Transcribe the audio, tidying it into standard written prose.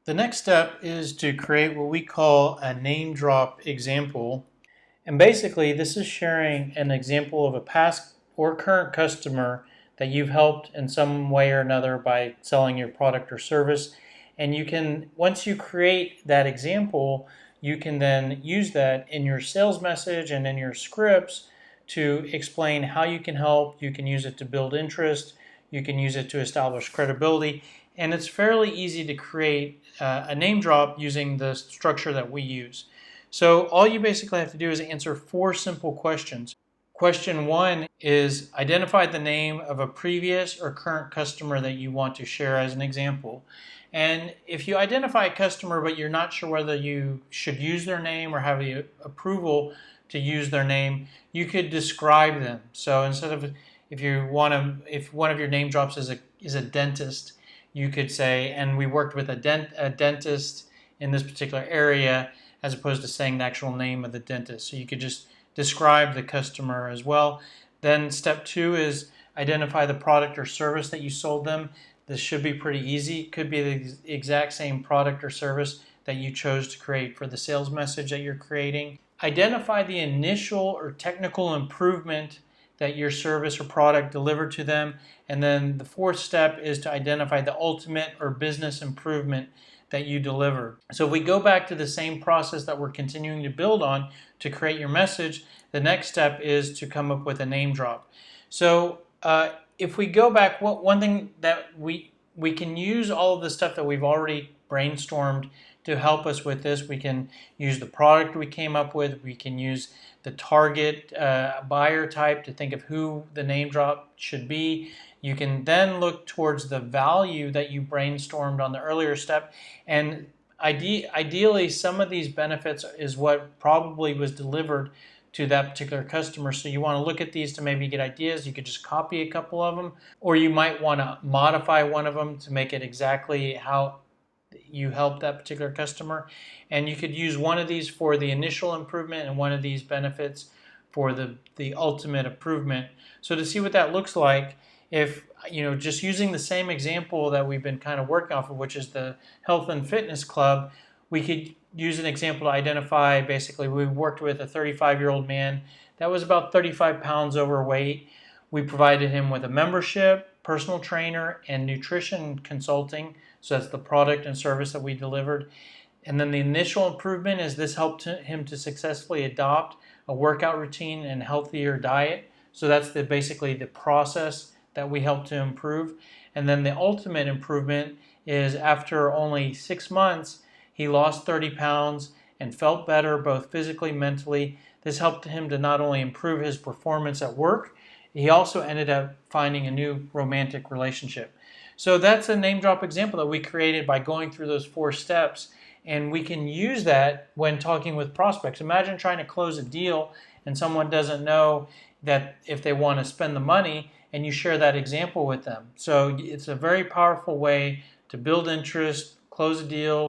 The next step is to create what we call a name drop example. And basically, this is sharing an example of a past or current customer that you've helped in some way or another by selling your product or service. And you can, once you create that example, you can then use that in your sales message and in your scripts to explain how you can help. You can use it to build interest. You can use it to establish credibility. And it's fairly easy to create a name drop using the structure that we use. So all you basically have to do is answer 4 simple questions. Question 1 is identify the name of a previous or current customer that you want to share as an example. And if you identify a customer but you're not sure whether you should use their name or have the approval to use their name, you could describe them. So instead of if one of your name drops is a dentist, you could say, and we worked with a dentist in this particular area, as opposed to saying the actual name of the dentist. So you could just describe the customer as well. Then step 2 is identify the product or service that you sold them. This should be pretty easy. It could be the exact same product or service that you chose to create for the sales message that you're creating. Identify the initial or technical improvement that your service or product delivered to them. And then the 4th step is to identify the ultimate or business improvement that you delivered. So if we go back to the same process that we're continuing to build on to create your message, the next step is to come up with a name drop. So if we go back, one thing that we can use all of the stuff that we've already brainstormed to help us with this. We can use the product we came up with. We can use the target buyer type to think of who the name drop should be. You can then look towards the value that you brainstormed on the earlier step. And ideally, some of these benefits is what probably was delivered to that particular customer. So you want to look at these to maybe get ideas. You could just copy a couple of them, or you might want to modify one of them to make it exactly how you help that particular customer. And you could use one of these for the initial improvement and one of these benefits for the ultimate improvement. So to see what that looks like, if just using the same example that we've been kind of working off of, which is the health and fitness club, we could use an example to identify. Basically, we worked with a 35-year-old man that was about 35 pounds overweight. We provided him with a membership, personal trainer, and nutrition consulting. So that's the product and service that we delivered. And then the initial improvement is this helped him to successfully adopt a workout routine and healthier diet. So that's basically the process that we helped to improve. And then the ultimate improvement is after only 6 months, he lost 30 pounds and felt better both physically and mentally. This helped him to not only improve his performance at work, he also ended up finding a new romantic relationship. So that's a name drop example that we created by going through those 4 steps. And we can use that when talking with prospects. Imagine trying to close a deal and someone doesn't know that if they want to spend the money, and you share that example with them. So it's a very powerful way to build interest, close a deal,